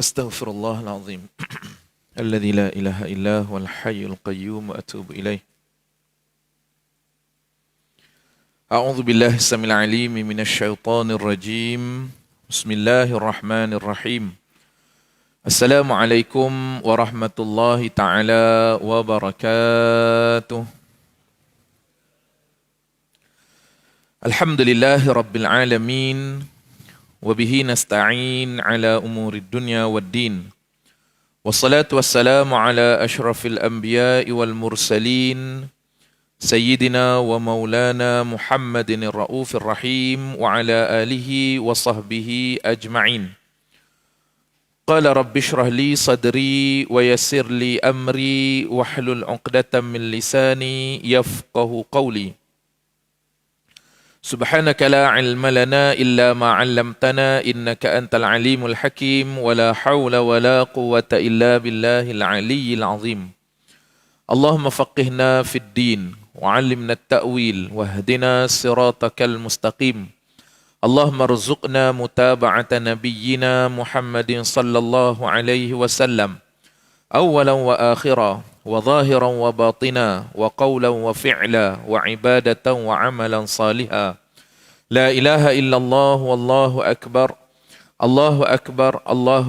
Astaghfirullahalazim. Alladzi la ilaha illa huwal hayyul qayyum wa atubu ilaih. A'udzu billahi samil alim minasy syaithanir rajim. Bismillahirrahmanirrahim. Assalamualaikum warahmatullahi taala wabarakatuh. Alhamdulillahi rabbil alamin. Wabihi nasta'in ala umurid dunya waddin. Wassalatu wassalamu ala ashrafil anbiya'i wal mursalin Sayyidina wa maulana Muhammadin ar-ra'ufir rahim wa ala alihi wa sahbihi ajma'in. Qala rabbi shrah li sadri wa yassir li amri wahlul 'uqdatam min lisani yafqahu qawli. Subhanaka la ilma lana illa ma 'allamtana innaka antal alimul hakim wa la hawla wa la quwwata illa billahil aliyyil azim. Allahumma faqihna fid din wa 'allimna at-ta'wil wahdina siratakal mustaqim. Allahumma rzuqna mutaba'ata nabiyyina Muhammadin sallallahu alaihi wasallam awwalan wa akhiran wa zahiran wa batina wa qawlan wa fi'la wa ibadatan wa amalan saliha. La ilaha illallah wallahu akbar. Allahu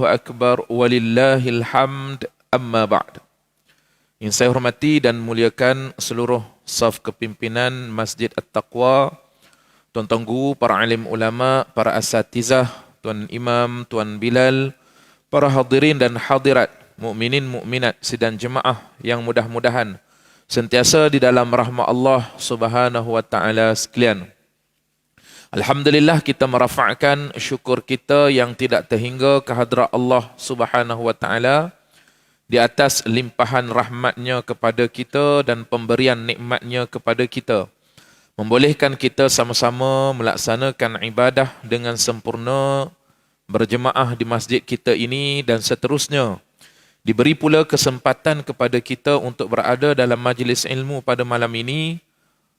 akbar walillahil hamd. Amma ba'd. Yang saya hormati dan muliakan seluruh saf kepimpinan Masjid At-Taqwa, tuan-tuan guru, para alim ulama, para asatizah, tuan imam, tuan Bilal, para hadirin dan hadirat, mukminin mukminat sidang jemaah yang mudah-mudahan sentiasa di dalam rahmat Allah Subhanahu wa taala sekalian. Alhamdulillah, kita merafa'kan syukur kita yang tidak terhingga ke hadrat Allah Subhanahu wa taala di atas limpahan rahmatnya kepada kita dan pemberian nikmatnya kepada kita, membolehkan kita sama-sama melaksanakan ibadah dengan sempurna berjemaah di masjid kita ini, dan seterusnya diberi pula kesempatan kepada kita untuk berada dalam majlis ilmu pada malam ini,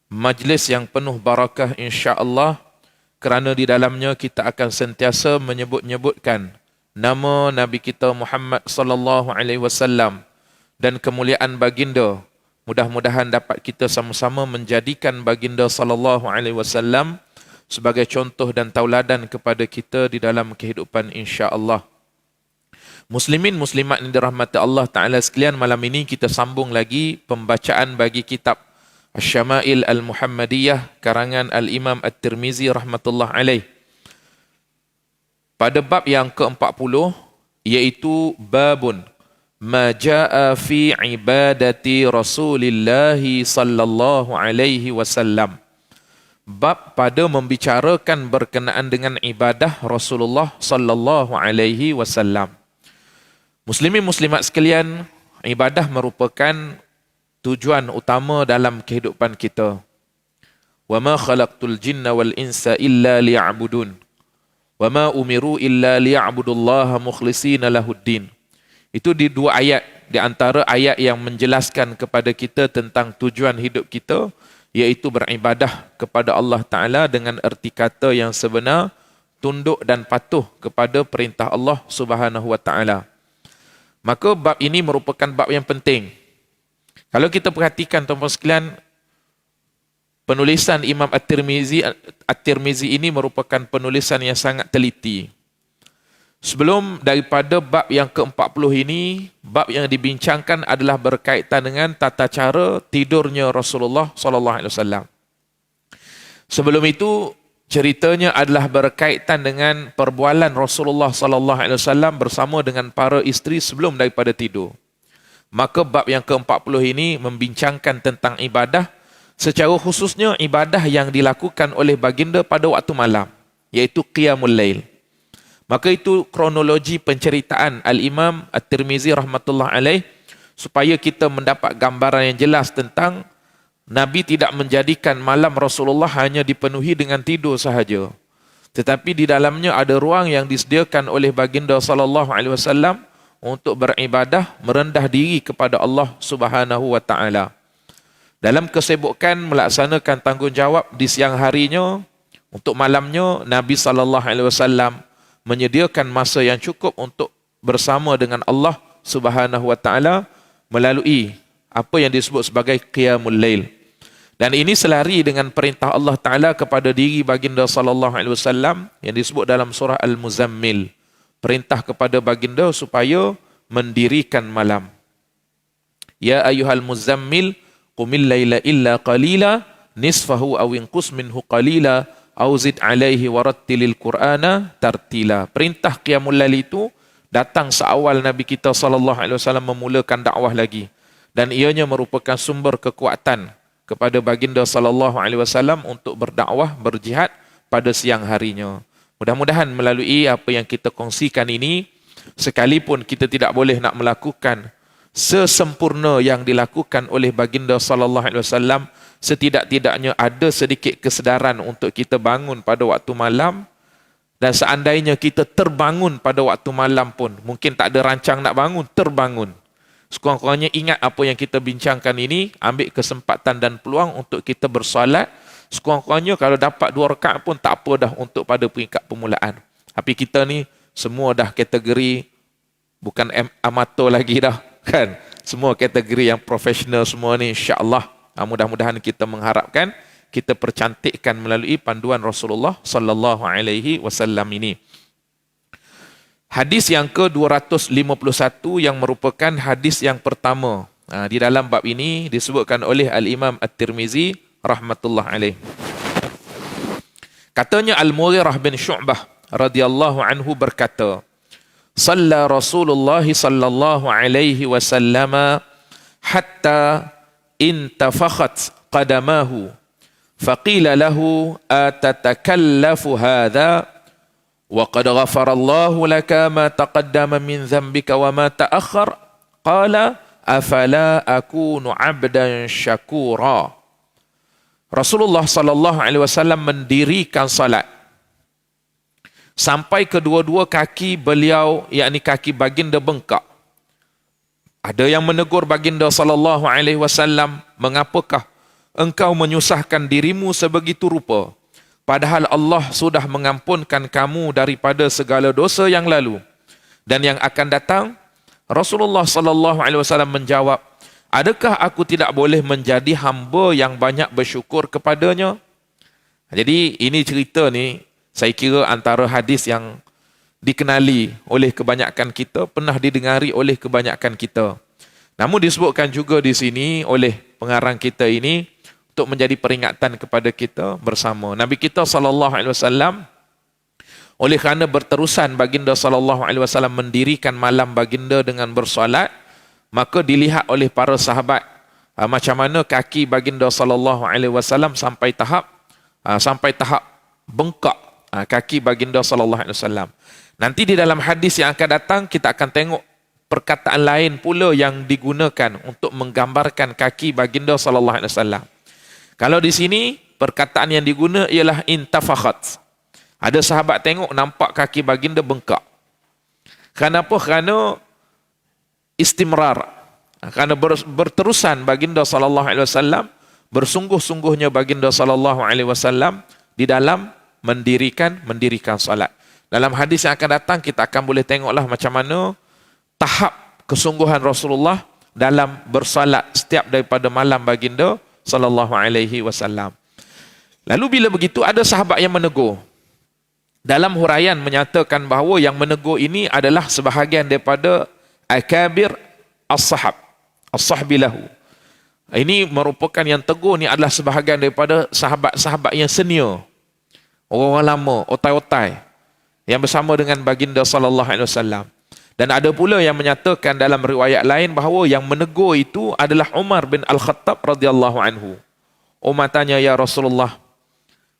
majlis yang penuh barakah insya-Allah, kerana di dalamnya kita akan sentiasa menyebut-nyebutkan nama Nabi kita Muhammad sallallahu alaihi wasallam dan kemuliaan baginda. Mudah-mudahan dapat kita sama-sama menjadikan baginda sallallahu alaihi wasallam sebagai contoh dan tauladan kepada kita di dalam kehidupan insya-Allah. Muslimin muslimat yang dirahmati Allah Ta'ala sekalian, malam ini kita sambung lagi pembacaan bagi kitab Asy-Syama'il Al-Muhammadiyah karangan Al-Imam At-Tirmizi rahmatullah alaih. Pada bab yang ke-40, iaitu babun ma jaa fi ibadati Rasulillah sallallahu alaihi wasallam. Bab pada membicarakan berkenaan dengan ibadah Rasulullah sallallahu alaihi wasallam. Muslimin muslimat sekalian, ibadah merupakan tujuan utama dalam kehidupan kita. Wa ma khalaqtul jinna wal insa illa liya'budun. Wa ma umiru illa liya'budullaha mukhlishina lahuddin. Itu di dua ayat, di antara ayat yang menjelaskan kepada kita tentang tujuan hidup kita, iaitu beribadah kepada Allah Ta'ala dengan erti kata yang sebenar, tunduk dan patuh kepada perintah Allah Subhanahu wa Ta'ala. Maka bab ini merupakan bab yang penting. Kalau kita perhatikan tuan-tuan sekalian, penulisan Imam At-Tirmizi ini merupakan penulisan yang sangat teliti. Sebelum daripada bab yang ke-40 ini, bab yang dibincangkan adalah berkaitan dengan tata cara tidurnya Rasulullah sallallahu alaihi wasallam. Sebelum itu, ceritanya adalah berkaitan dengan perbualan Rasulullah sallallahu alaihi wasallam bersama dengan para isteri sebelum daripada tidur. Maka bab yang ke-40 ini membincangkan tentang ibadah, secara khususnya ibadah yang dilakukan oleh baginda pada waktu malam, iaitu qiyamul lail. Maka itu kronologi penceritaan Al-Imam At-Tirmizi rahmatullah alaih, supaya kita mendapat gambaran yang jelas tentang Nabi tidak menjadikan malam Rasulullah hanya dipenuhi dengan tidur sahaja, tetapi di dalamnya ada ruang yang disediakan oleh baginda sallallahu alaihi wasallam untuk beribadah, merendah diri kepada Allah Subhanahu wa taala. Dalam kesibukan melaksanakan tanggungjawab di siang harinya, untuk malamnya Nabi sallallahu alaihi wasallam menyediakan masa yang cukup untuk bersama dengan Allah Subhanahu wa taala melalui apa yang disebut sebagai qiyamul lail. Dan ini selari dengan perintah Allah Taala kepada diri baginda sallallahu alaihi wasallam yang disebut dalam surah Al-Muzammil. Perintah kepada baginda supaya mendirikan malam. Ya ayyuhal muzammil qumil laila illa qalila nisfahu aw inqus minhu qalila aw zid alaihi warattilil qur'ana tartila. Perintah qiyamul lail itu datang seawal Nabi kita sallallahu alaihi wasallam memulakan dakwah lagi, dan ianya merupakan sumber kekuatan kepada baginda sallallahu alaihi wasallam untuk berdakwah, berjihad pada siang harinya. Mudah-mudahan melalui apa yang kita kongsikan ini, sekalipun kita tidak boleh nak melakukan sesempurna yang dilakukan oleh baginda sallallahu alaihi wasallam, setidak-tidaknya ada sedikit kesedaran untuk kita bangun pada waktu malam. Dan seandainya kita terbangun pada waktu malam pun, mungkin tak ada rancang nak bangun, terbangun. Sekurang-kurangnya ingat apa yang kita bincangkan ini, ambil kesempatan dan peluang untuk kita bersolat. Sekurang-kurangnya kalau dapat 2 rakaat pun tak apa dah untuk pada peringkat permulaan. Tapi kita ni semua dah kategori bukan amatur lagi dah, kan? Semua kategori yang profesional semua ni, insya-Allah. Mudah-mudahan kita mengharapkan kita percantikkan melalui panduan Rasulullah sallallahu alaihi wasallam ini. Hadis yang ke-251 yang merupakan hadis yang pertama di dalam bab ini disebutkan oleh Al-Imam At-Tirmizi rahmatullah alaih. Katanya Al-Mughirah bin Syu'bah radhiyallahu anhu berkata, "Shalla Rasulullah sallallahu alaihi wasallam hatta intafakhat qadamahu faqila lahu atatakallafu hadha وَقَدْ غَفَرَ اللَّهُ لَكَ مَا تَقَدَّمَ مِنْ ذَنْبِكَ وَمَا تَأَخَّرَ قَالَ أَفَلَا أَكُونُ عَبْدًا شَكُورًا." Rasulullah sallallahu alaihi wasallam mendirikan salat sampai kedua-dua kaki beliau, yakni kaki baginda, bengkak. Ada yang menegur baginda sallallahu alaihi wasallam, "Mengapakah engkau menyusahkan dirimu sebegitu rupa? Padahal Allah sudah mengampunkan kamu daripada segala dosa yang lalu dan yang akan datang." Rasulullah sallallahu alaihi wasallam menjawab, "Adakah aku tidak boleh menjadi hamba yang banyak bersyukur kepadanya?" Jadi ini cerita ni saya kira antara hadis yang dikenali oleh kebanyakan kita, pernah didengari oleh kebanyakan kita. Namun disebutkan juga di sini oleh pengarang kita ini untuk menjadi peringatan kepada kita bersama. Nabi kita sallallahu alaihi wasallam, oleh kerana berterusan baginda sallallahu alaihi wasallam mendirikan malam baginda dengan bersolat, maka dilihat oleh para sahabat macam mana kaki baginda sallallahu alaihi wasallam sampai tahap bengkak kaki baginda sallallahu alaihi wasallam. Nanti di dalam hadis yang akan datang kita akan tengok perkataan lain pula yang digunakan untuk menggambarkan kaki baginda sallallahu alaihi wasallam. Kalau di sini perkataan yang diguna ialah intafakhat. Ada sahabat tengok nampak kaki baginda bengkak. Kenapa? Kerana istimrar. Kerana berterusan baginda sallallahu alaihi wasallam, bersungguh-sungguhnya baginda sallallahu alaihi wasallam di dalam mendirikan salat. Dalam hadis yang akan datang kita akan boleh tengoklah macam mana tahap kesungguhan Rasulullah dalam bersalat setiap daripada malam baginda sallallahu alaihi wasallam. Lalu bila begitu ada sahabat yang menegur. Dalam huraian menyatakan bahawa yang menegur ini adalah sebahagian daripada akabir as-sahab, as-sahbilahu. Ini merupakan yang tegur ni adalah sebahagian daripada sahabat-sahabat yang senior. Orang-orang lama, otai-otai yang bersama dengan baginda sallallahu alaihi wasallam. Dan ada pula yang menyatakan dalam riwayat lain bahawa yang menegur itu adalah Umar bin Al-Khattab radhiyallahu anhu. Umar tanya, "Ya Rasulullah,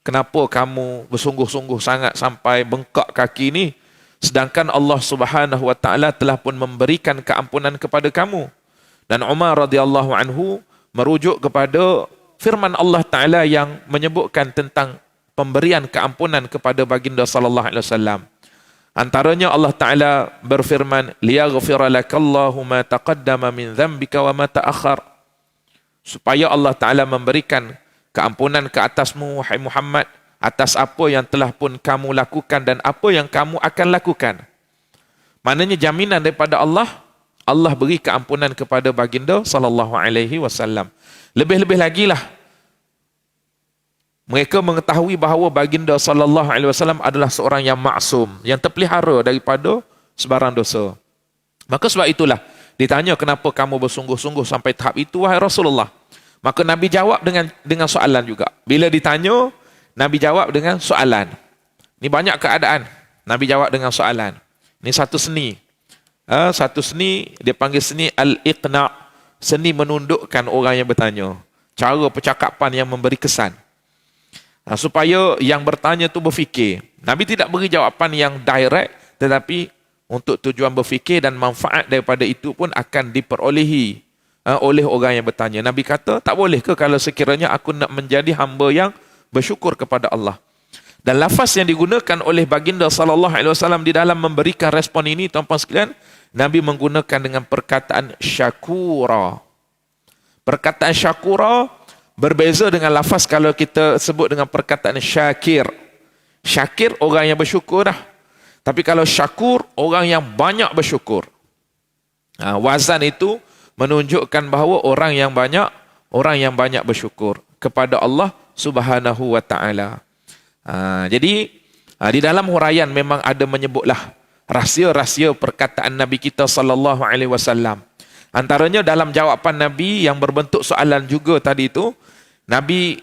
kenapa kamu bersungguh-sungguh sangat sampai bengkak kaki ni, sedangkan Allah Subhanahu wa taala telah pun memberikan keampunan kepada kamu?" Dan Umar radhiyallahu anhu merujuk kepada firman Allah Taala yang menyebutkan tentang pemberian keampunan kepada baginda sallallahu alaihi wasallam. Antaranya Allah Ta'ala berfirman, "Liyaghfira lakallahu ma taqaddama min dhanbika wa ma ta'akhkhar." Supaya Allah Ta'ala memberikan keampunan ke atasmu, wahai Muhammad, atas apa yang telah pun kamu lakukan dan apa yang kamu akan lakukan. Maknanya jaminan daripada Allah, Allah beri keampunan kepada baginda sallallahu alaihi wasallam. Lebih-lebih lagi lah, mereka mengetahui bahawa baginda sallallahu alaihi wasallam adalah seorang yang maksum, yang terpelihara daripada sebarang dosa. Maka sebab itulah ditanya, kenapa kamu bersungguh-sungguh sampai tahap itu wahai Rasulullah? Maka Nabi jawab dengan soalan juga. Bila ditanya, Nabi jawab dengan soalan. Ini banyak keadaan Nabi jawab dengan soalan. Ini satu seni. Satu seni, dia panggil seni al-iqna'. Seni menundukkan orang yang bertanya. Cara percakapan yang memberi kesan. Supaya yang bertanya tu berfikir. Nabi tidak beri jawapan yang direct, tetapi untuk tujuan berfikir dan manfaat daripada itu pun akan diperolehi oleh orang yang bertanya. Nabi kata, tak boleh ke kalau sekiranya aku nak menjadi hamba yang bersyukur kepada Allah? Dan lafaz yang digunakan oleh baginda sallallahu alaihi wasallam di dalam memberikan respon ini, tuan-tuan sekalian, Nabi menggunakan dengan perkataan syakura. Perkataan syakura berbeza dengan lafaz kalau kita sebut dengan perkataan syakir. Syakir orang yang bersyukur dah. Tapi kalau syakur, orang yang banyak bersyukur. Wazan itu menunjukkan bahawa orang yang banyak bersyukur kepada Allah Subhanahu wa ta'ala. Jadi di dalam huraian memang ada menyebutlah rahsia-rahsia perkataan Nabi kita sallallahu alaihi wasallam. Antaranya dalam jawapan Nabi yang berbentuk soalan juga tadi itu, Nabi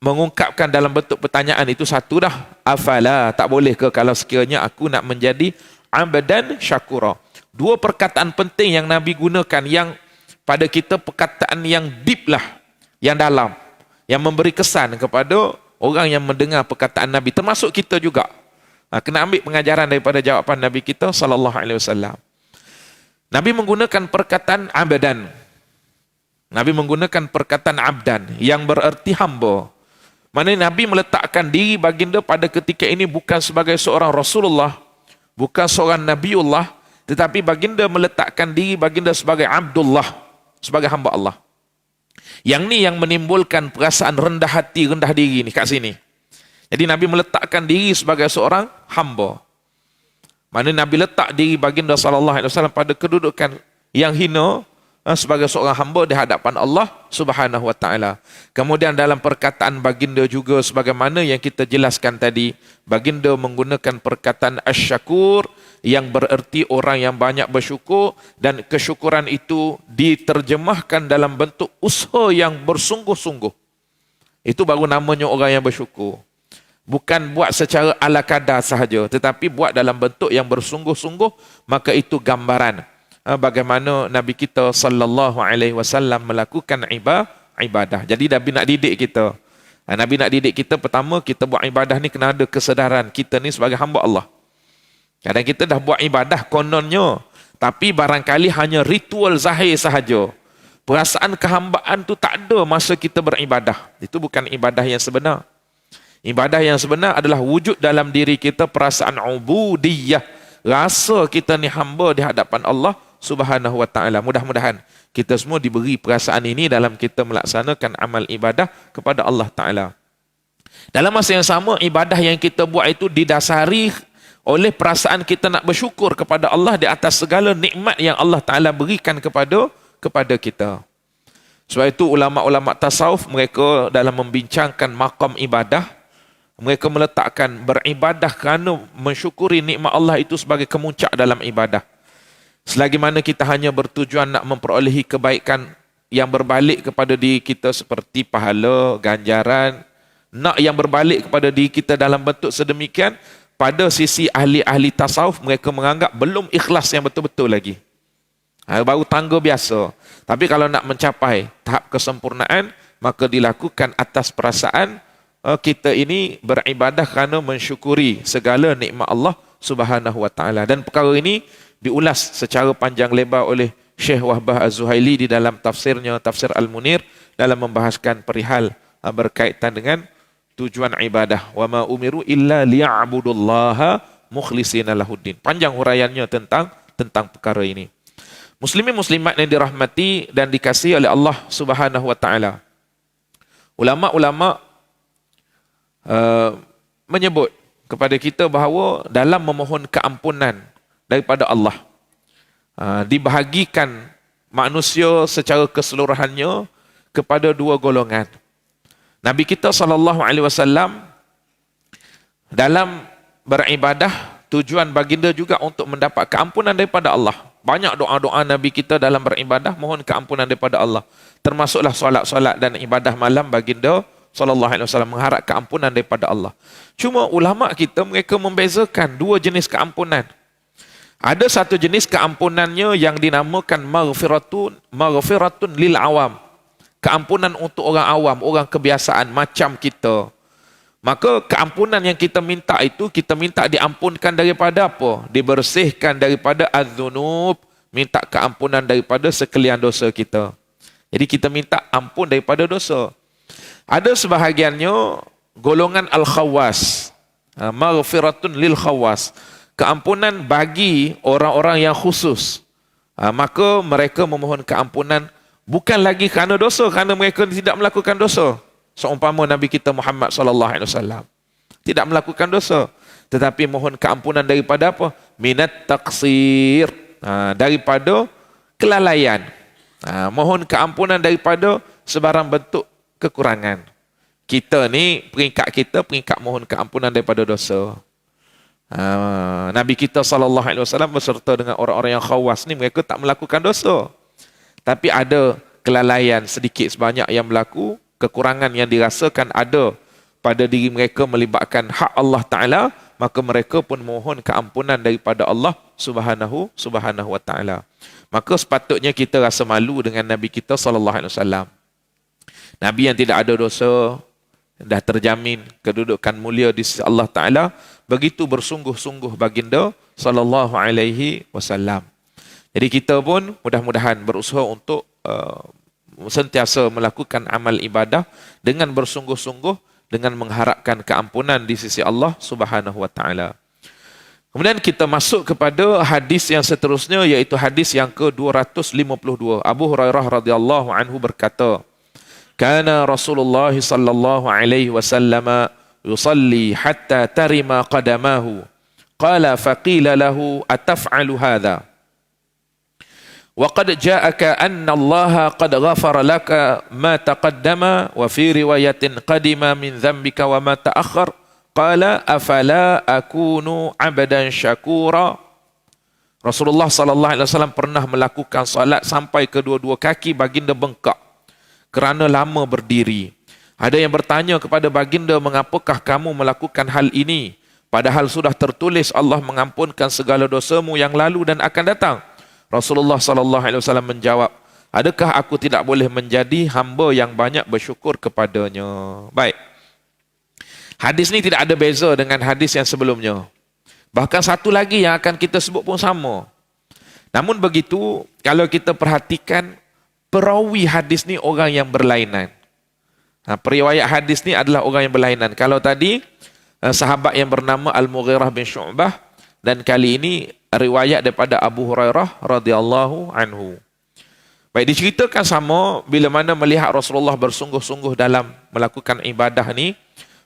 mengungkapkan dalam bentuk pertanyaan itu satu dah. Afala, tak boleh ke kalau sekiranya aku nak menjadi abdan syakura? Dua perkataan penting yang Nabi gunakan, yang pada kita perkataan yang deep lah, yang dalam, yang memberi kesan kepada orang yang mendengar perkataan Nabi, termasuk kita juga. Kena ambil pengajaran daripada jawapan Nabi kita sallallahu alaihi wasallam. Nabi menggunakan perkataan abdan. Nabi menggunakan perkataan abdan yang bererti hamba. Maknanya Nabi meletakkan diri baginda pada ketika ini bukan sebagai seorang Rasulullah, bukan seorang Nabiullah, tetapi baginda meletakkan diri baginda sebagai Abdullah, sebagai hamba Allah. Yang ni yang menimbulkan perasaan rendah hati, rendah diri ni kat sini. Jadi Nabi meletakkan diri sebagai seorang hamba. Mana Nabi letak diri baginda sallallahu alaihi wasallam pada kedudukan yang hina sebagai seorang hamba di hadapan Allah Subhanahu wa taala. Kemudian dalam perkataan baginda juga sebagaimana yang kita jelaskan tadi, baginda menggunakan perkataan asy-syakur yang bererti orang yang banyak bersyukur, dan kesyukuran itu diterjemahkan dalam bentuk usaha yang bersungguh-sungguh. Itu baru namanya orang yang bersyukur. Bukan buat secara ala kadar sahaja, tetapi buat dalam bentuk yang bersungguh-sungguh. Maka itu gambaran bagaimana Nabi kita sallallahu alaihi wasallam melakukan ibadah. Jadi Nabi nak didik kita. Nabi nak didik kita, pertama kita buat ibadah ni kena ada kesedaran kita ni sebagai hamba Allah. Kadang kita dah buat ibadah kononnya, tapi barangkali hanya ritual zahir sahaja. Perasaan kehambaan tu tak ada masa kita beribadah. Itu bukan ibadah yang sebenar. Ibadah yang sebenar adalah wujud dalam diri kita perasaan ubudiyah. Rasa kita ni hamba di hadapan Allah Subhanahu wa ta'ala. Mudah-mudahan kita semua diberi perasaan ini dalam kita melaksanakan amal ibadah kepada Allah Ta'ala. Dalam masa yang sama, ibadah yang kita buat itu didasari oleh perasaan kita nak bersyukur kepada Allah di atas segala nikmat yang Allah Ta'ala berikan kepada kita. Sebab itu ulama-ulama tasawuf, mereka dalam membincangkan maqam ibadah, mereka meletakkan beribadah kerana mensyukuri nikmat Allah itu sebagai kemuncak dalam ibadah. Selagi mana kita hanya bertujuan nak memperolehi kebaikan yang berbalik kepada diri kita seperti pahala, ganjaran, nak yang berbalik kepada diri kita dalam bentuk sedemikian, pada sisi ahli-ahli tasawuf, mereka menganggap belum ikhlas yang betul-betul lagi. Baru tangga biasa. Tapi kalau nak mencapai tahap kesempurnaan, maka dilakukan atas perasaan kita ini beribadah kerana mensyukuri segala nikmat Allah Subhanahu wa ta'ala. Dan perkara ini diulas secara panjang lebar oleh Syekh Wahbah Az-Zuhaili di dalam tafsirnya, Tafsir Al-Munir, dalam membahaskan perihal berkaitan dengan tujuan ibadah. Wa ma umiru illa liya'budullaha mukhlishina lahuddin. Panjang huraiannya tentang perkara ini. Muslimin muslimat yang dirahmati dan dikasihi oleh Allah Subhanahu wa taala. Ulama-ulama menyebut kepada kita bahawa dalam memohon keampunan daripada Allah. Dibahagikan manusia secara keseluruhannya kepada dua golongan. Nabi kita SAW dalam beribadah, tujuan baginda juga untuk mendapat keampunan daripada Allah. Banyak doa-doa Nabi kita dalam beribadah, mohon keampunan daripada Allah. Termasuklah solat-solat dan ibadah malam baginda SAW mengharap keampunan daripada Allah. Cuma ulama kita mereka membezakan dua jenis keampunan. Ada satu jenis keampunannya yang dinamakan maghfiratun lil awam. Keampunan untuk orang awam, orang kebiasaan macam kita. Maka keampunan yang kita minta itu, kita minta diampunkan daripada apa? Dibersihkan daripada az-zunub, minta keampunan daripada sekalian dosa kita. Jadi kita minta ampun daripada dosa. Ada sebahagiannya golongan al-khawas. Maghfiratun lil khawas. Keampunan bagi orang-orang yang khusus. Maka mereka memohon keampunan bukan lagi kerana dosa, kerana mereka tidak melakukan dosa. Seumpama Nabi kita Muhammad SAW tidak melakukan dosa, tetapi mohon keampunan daripada apa? Minat taksir, daripada kelalaian. Mohon keampunan daripada sebarang bentuk kekurangan. Kita ni peringkat mohon keampunan daripada dosa. Nabi kita SAW beserta dengan orang-orang yang khawas ni, mereka tak melakukan dosa, tapi ada kelalaian sedikit sebanyak yang berlaku, kekurangan yang dirasakan ada pada diri mereka melibatkan hak Allah Ta'ala, maka mereka pun mohon keampunan daripada Allah Subhanahu wa Ta'ala. Maka sepatutnya kita rasa malu dengan Nabi kita SAW. Nabi yang tidak ada dosa, dah terjamin kedudukan mulia di sisi Allah Ta'ala, begitu bersungguh-sungguh baginda SAW. Jadi kita pun mudah-mudahan berusaha untuk sentiasa melakukan amal ibadah dengan bersungguh-sungguh, dengan mengharapkan keampunan di sisi Allah Subhanahu wa Ta'ala. Kemudian kita masuk kepada hadis yang seterusnya, iaitu hadis yang ke-252. Abu Hurairah radhiyallahu anhu berkata, "Kana Rasulullah sallallahu alaihi wasallam yusalli hatta tarima qadamahu. Qala faqila lahu ataf'alu hadha? وقد جاءك أن الله قد غفر لك ما تقدم وفي رواية قدم من ذنبك وما تأخر قال أفلا أكون عبدا شكورا." Rasulullah sallallahu alaihi wasallam pernah melakukan salat sampai kedua-dua kaki baginda bengkak kerana lama berdiri. Ada yang bertanya kepada baginda, "Mengapakah kamu melakukan hal ini? Padahal sudah tertulis Allah mengampunkan segala dosamu yang lalu dan akan datang." Rasulullah sallallahu alaihi wasallam menjawab, "Adakah aku tidak boleh menjadi hamba yang banyak bersyukur kepadanya?" Baik. Hadis ni tidak ada beza dengan hadis yang sebelumnya. Bahkan satu lagi yang akan kita sebut pun sama. Namun begitu, kalau kita perhatikan, perawi hadis ni orang yang berlainan. Periwayat hadis ni adalah orang yang berlainan. Kalau tadi sahabat yang bernama Al-Mughirah bin Syu'bah, dan kali ini riwayat daripada Abu Hurairah radhiyallahu anhu. Baik, diceritakan sama bila mana melihat Rasulullah bersungguh-sungguh dalam melakukan ibadah ni,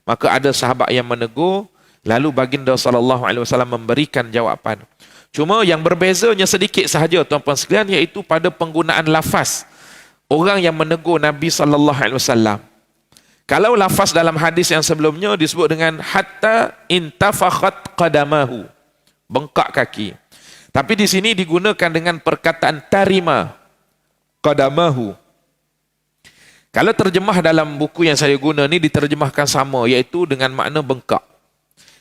maka ada sahabat yang menegur, lalu baginda sallallahu alaihi wasallam memberikan jawapan. Cuma yang berbezanya sedikit sahaja tuan-tuan sekalian, iaitu pada penggunaan lafaz orang yang menegur Nabi sallallahu alaihi wasallam. Kalau lafaz dalam hadis yang sebelumnya disebut dengan hatta intafakhat qadamahu, bengkak kaki. Tapi di sini digunakan dengan perkataan tarima qadamahu. Kalau terjemah dalam buku yang saya guna ni diterjemahkan sama, iaitu dengan makna bengkak.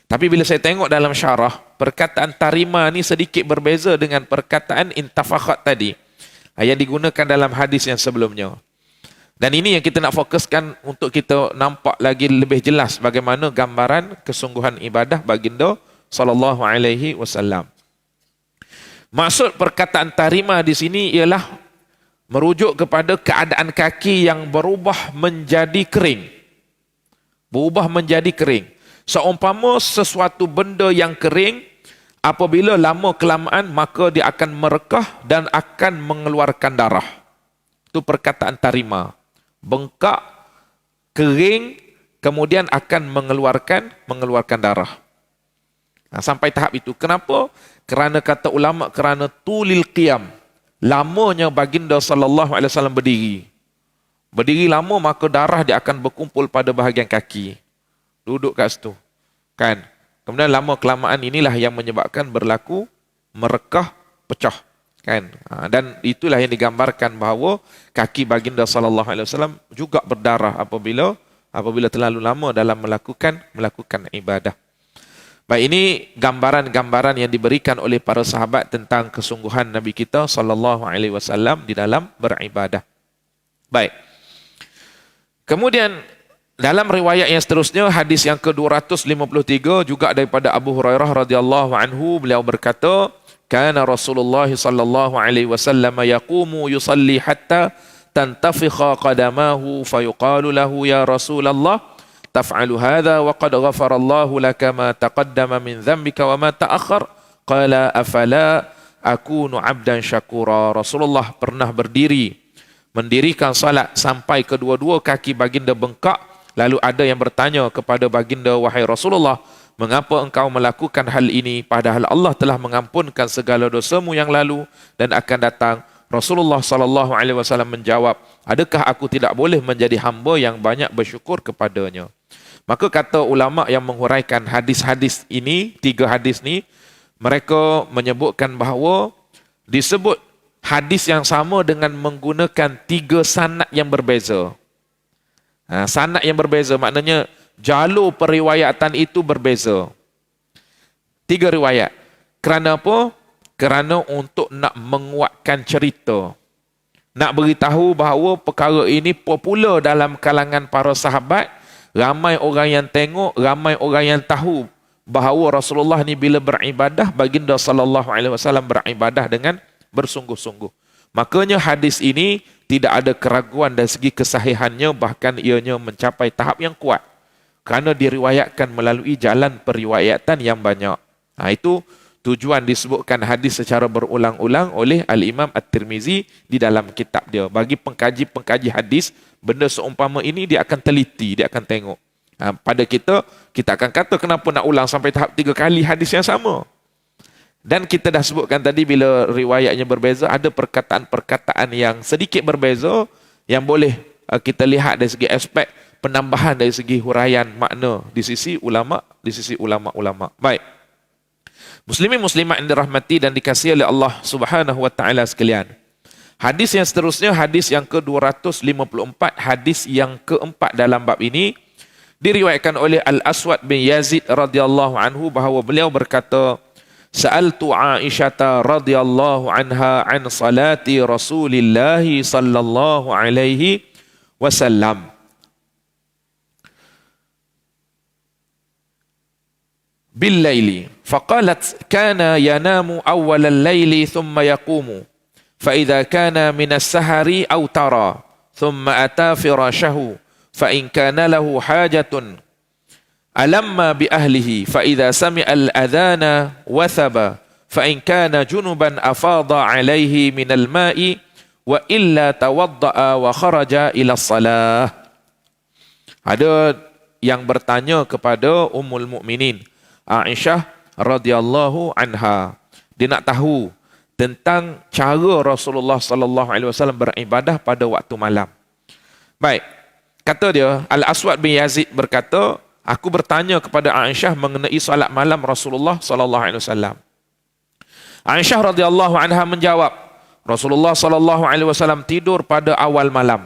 Tapi bila saya tengok dalam syarah, perkataan tarima ni sedikit berbeza dengan perkataan intafakhat tadi yang digunakan dalam hadis yang sebelumnya. Dan ini yang kita nak fokuskan untuk kita nampak lagi lebih jelas bagaimana gambaran kesungguhan ibadah baginda sallallahu alaihi wasallam. Maksud perkataan tarima di sini ialah merujuk kepada keadaan kaki yang berubah menjadi kering. Berubah menjadi kering. Seumpama sesuatu benda yang kering, apabila lama kelamaan maka dia akan merekah dan akan mengeluarkan darah. Itu perkataan tarima. Bengkak, kering, kemudian akan mengeluarkan darah. Sampai tahap itu. Kenapa? Kerana kata ulama, kerana tulil qiyam. Lamanya baginda sallallahu alaihi wasallam berdiri. Berdiri lama, maka darah dia akan berkumpul pada bahagian kaki. Duduk kat situ. Kan? Kemudian lama kelamaan inilah yang menyebabkan berlaku merekah pecah. Kan? Dan itulah yang digambarkan bahawa kaki baginda sallallahu alaihi wasallam juga berdarah apabila terlalu lama dalam melakukan ibadah. Baik, ini gambaran-gambaran yang diberikan oleh para sahabat tentang kesungguhan Nabi kita sallallahu alaihi wasallam di dalam beribadah. Baik. Kemudian dalam riwayat yang seterusnya, hadis yang ke-253 juga daripada Abu Hurairah radhiyallahu anhu, beliau berkata, kana Rasulullah sallallahu alaihi wasallam yaqumu yusalli hatta tantafikha qadamahu fayuqalu lahu ya Rasulullah taf'alu hadha wa qad ghafara Allahu laka ma taqaddama min dhanbika wa ma ta'akhkhar qala afala akunu 'abdan syakura. Rasulullah pernah mendirikan salat sampai kedua-dua kaki baginda bengkak. Lalu ada yang bertanya kepada baginda, wahai Rasulullah, mengapa engkau melakukan hal ini padahal Allah telah mengampunkan segala dosamu yang lalu dan akan datang? Rasulullah sallallahu alaihi wasallam menjawab, adakah aku tidak boleh menjadi hamba yang banyak bersyukur kepadanya? Maka kata ulama yang menghuraikan hadis-hadis ini, 3 hadis ni, mereka menyebutkan bahawa disebut hadis yang sama dengan menggunakan 3 sanad yang berbeza. Sanad yang berbeza maknanya jalur periwayatan itu berbeza. 3 riwayat. Kerana apa? Kerana untuk nak menguatkan cerita. Nak beritahu bahawa perkara ini popular dalam kalangan para sahabat. Ramai orang yang tengok, ramai orang yang tahu bahawa Rasulullah ni bila beribadah, baginda sallallahu alaihi wasallam beribadah dengan bersungguh-sungguh. Makanya hadis ini tidak ada keraguan dari segi kesahihannya, bahkan ianya mencapai tahap yang kuat. Kerana diriwayatkan melalui jalan periwayatan yang banyak. Itu tujuan disebutkan hadis secara berulang-ulang oleh Al-Imam At-Tirmizi di dalam kitab dia. Bagi pengkaji-pengkaji hadis, benda seumpama ini dia akan teliti, dia akan tengok. Pada kita akan kata kenapa nak ulang sampai tahap 3 kali hadis yang sama. Dan kita dah sebutkan tadi bila riwayatnya berbeza, ada perkataan-perkataan yang sedikit berbeza yang boleh kita lihat dari segi aspek penambahan dari segi huraian makna di sisi ulama-ulama. Baik. Muslimin muslimat yang dirahmati dan dikasihi oleh Allah Subhanahu wa taala sekalian. Hadis yang seterusnya, hadis yang ke-254, hadis yang keempat dalam bab ini, diriwayatkan oleh Al-Aswad bin Yazid radhiyallahu anhu bahawa beliau berkata, Sa'altu Aisyah radhiyallahu anha an salati Rasulillah sallallahu alaihi wasallam. Bil-laili faqalat kana yanamu awwal al-laili thumma yaqumu fa idza kana min as-sahari aw tara thumma ata firashahu fa in kana lahu hajatun alamma bi ahlihi fa idza sami'a al-adhana wathaba fa in kana junuban afada alayhi min al-ma'i wa illa tawadda'a wa kharaja ila as-salah. Ada yang bertanya kepada Ummul Mukminin Aisyah radhiyallahu anha. Dia nak tahu tentang cara Rasulullah sallallahu alaihi wasallam beribadah pada waktu malam. Baik. Kata dia, Al-Aswad bin Yazid berkata, aku bertanya kepada Aisyah mengenai salat malam Rasulullah sallallahu alaihi wasallam. Aisyah radhiyallahu anha menjawab, Rasulullah sallallahu alaihi wasallam tidur pada awal malam.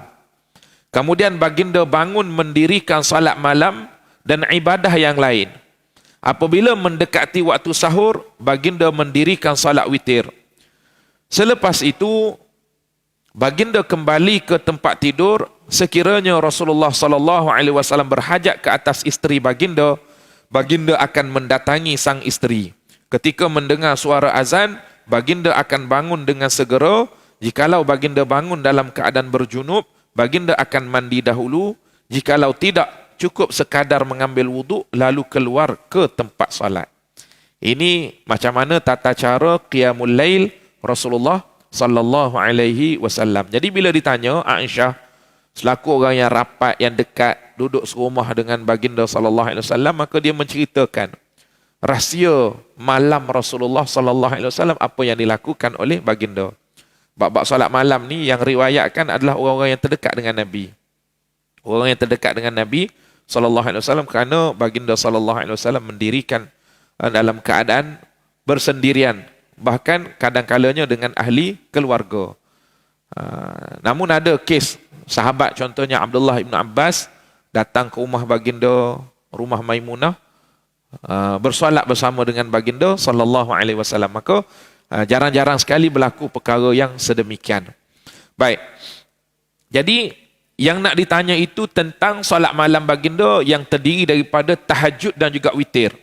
Kemudian baginda bangun mendirikan salat malam dan ibadah yang lain. Apabila mendekati waktu sahur, baginda mendirikan salat witir. Selepas itu, baginda kembali ke tempat tidur. Sekiranya Rasulullah sallallahu alaihi wasallam berhajat ke atas isteri baginda, baginda akan mendatangi sang isteri. Ketika mendengar suara azan, baginda akan bangun dengan segera. Jikalau baginda bangun dalam keadaan berjunub, baginda akan mandi dahulu. Jikalau tidak, cukup sekadar mengambil wuduk lalu keluar ke tempat salat. Ini macam mana tata cara qiyamul lail Rasulullah sallallahu alaihi wasallam. Jadi bila ditanya Aisyah selaku orang yang rapat, yang dekat, duduk serumah dengan baginda sallallahu alaihi wasallam, maka dia menceritakan rahsia malam Rasulullah sallallahu alaihi wasallam apa yang dilakukan oleh baginda. Bab-bab solat malam ni yang riwayatkan adalah orang-orang yang terdekat dengan Nabi. Orang yang terdekat dengan Nabi sallallahu alaihi wasallam, kerana baginda sallallahu alaihi wasallam mendirikan dalam keadaan bersendirian, bahkan kadang-kalanya dengan ahli keluarga. Namun ada kes sahabat, contohnya Abdullah ibn Abbas datang ke rumah baginda, rumah Maimunah, bersolat bersama dengan baginda sallallahu alaihi wasallam. Maka jarang-jarang sekali berlaku perkara yang sedemikian. Baik. Jadi yang nak ditanya itu tentang solat malam baginda yang terdiri daripada tahajud dan juga witir.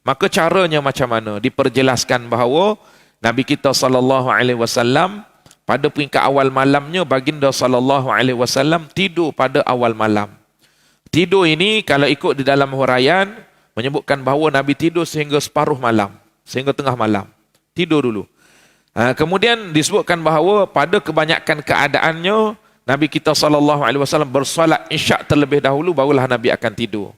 Maka caranya macam mana? Diperjelaskan bahawa Nabi kita sallallahu alaihi wasallam pada peringkat awal malamnya baginda sallallahu alaihi wasallam tidur pada awal malam. Tidur ini kalau ikut di dalam huraian menyebutkan bahawa Nabi tidur sehingga separuh malam, sehingga tengah malam. Tidur dulu. Kemudian disebutkan bahawa pada kebanyakan keadaannya Nabi kita sallallahu alaihi wasallam bersolat isyak terlebih dahulu, barulah Nabi akan tidur.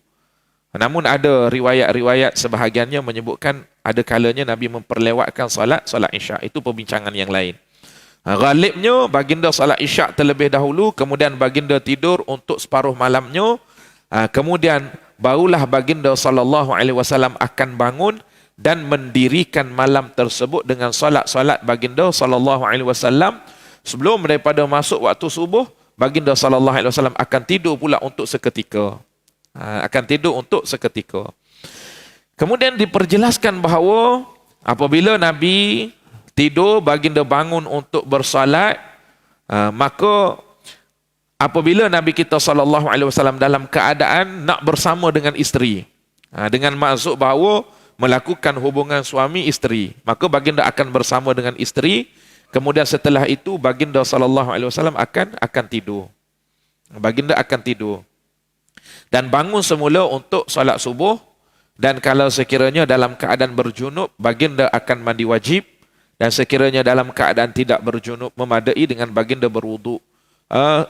Namun ada riwayat-riwayat sebahagiannya menyebutkan ada kalanya Nabi memperlewatkan solat isyak. Itu perbincangan yang lain. Ghalibnya baginda solat isyak terlebih dahulu, kemudian baginda tidur untuk separuh malamnya, kemudian barulah baginda sallallahu alaihi wasallam akan bangun dan mendirikan malam tersebut dengan solat-solat baginda sallallahu alaihi wasallam. Sebelum daripada masuk waktu subuh, baginda sallallahu alaihi wasallam akan tidur pula untuk seketika. Kemudian diperjelaskan bahawa apabila Nabi tidur, baginda bangun untuk bersolat, maka apabila Nabi kita sallallahu alaihi wasallam dalam keadaan nak bersama dengan isteri, dengan maksud bahawa melakukan hubungan suami isteri, maka baginda akan bersama dengan isteri. Kemudian setelah itu baginda sallallahu alaihi wasallam akan tidur. Baginda akan tidur dan bangun semula untuk solat subuh, dan kalau sekiranya dalam keadaan berjunub, baginda akan mandi wajib, dan sekiranya dalam keadaan tidak berjunub memadai dengan baginda berwuduk,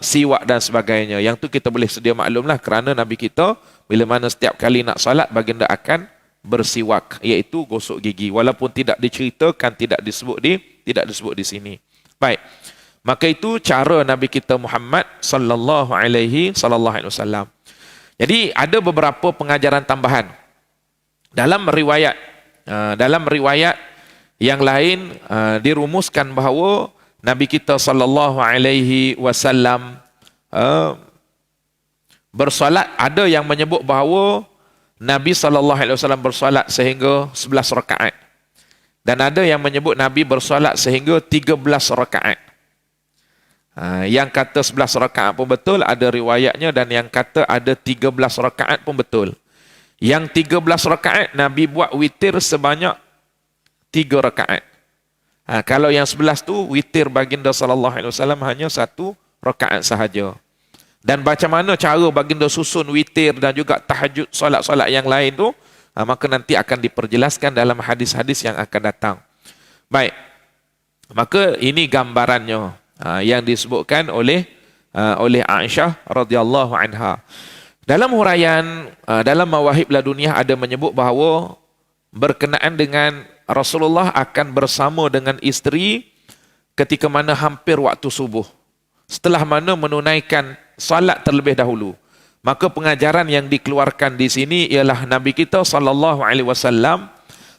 siwak dan sebagainya. Yang tu kita boleh sedia maklumlah, kerana Nabi kita bila mana setiap kali nak solat baginda akan bersiwak, iaitu gosok gigi, walaupun tidak diceritakan, tidak disebut di sini. Baik. Maka itu cara Nabi kita Muhammad sallallahu alaihi wasallam. Jadi ada beberapa pengajaran tambahan dalam riwayat yang lain. Dirumuskan bahawa Nabi kita sallallahu alaihi wasallam bersolat, ada yang menyebut bahawa Nabi SAW bersolat sehingga 11 rakaat. Dan ada yang menyebut Nabi bersolat sehingga 13 rakaat. Yang kata 11 rakaat pun betul, ada riwayatnya, dan yang kata ada 13 rakaat pun betul. Yang 13 rakaat Nabi buat witir sebanyak 3 rakaat. Kalau yang 11 tu witir baginda SAW hanya 1 rakaat sahaja. Dan macam mana cara baginda susun witir dan juga tahajud, solat-solat yang lain tu, maka nanti akan diperjelaskan dalam hadis-hadis yang akan datang. Baik. Maka ini gambarannya yang disebutkan oleh Aisyah radhiyallahu anha. Dalam huraian dalam Mawahib Laduniyah ada menyebut bahawa berkenaan dengan Rasulullah akan bersama dengan isteri ketika mana hampir waktu subuh, setelah mana menunaikan salat terlebih dahulu. Maka pengajaran yang dikeluarkan di sini ialah Nabi kita sallallahu alaihi wasallam